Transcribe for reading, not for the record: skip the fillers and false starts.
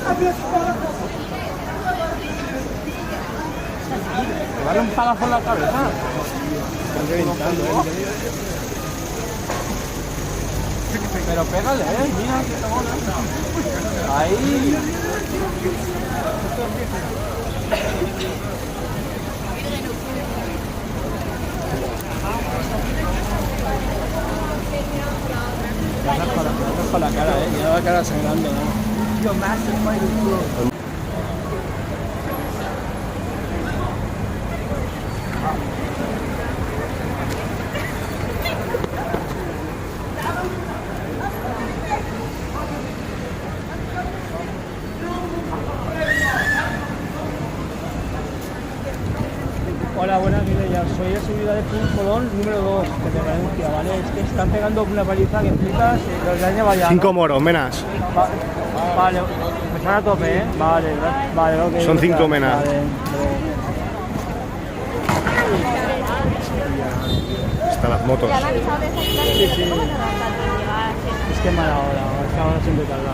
¿Te vale un palazo en la cabeza? Pero pégale, mira que está buena. Ahí. Con la cara, mira la cara sangrando, Hola, buenas, Mireia. Soy de seguridad de Colón número 2, que te denuncia, ¿vale? Es que están pegando una paliza que flipas, los daña vaya. 5 moros, menas. Vale, empezar a tope, ¿eh? Vale, ok. Son 5 menas. Vale. Hasta las motos. Sí, sí. Es que mala hora, es que ahora siempre tarda.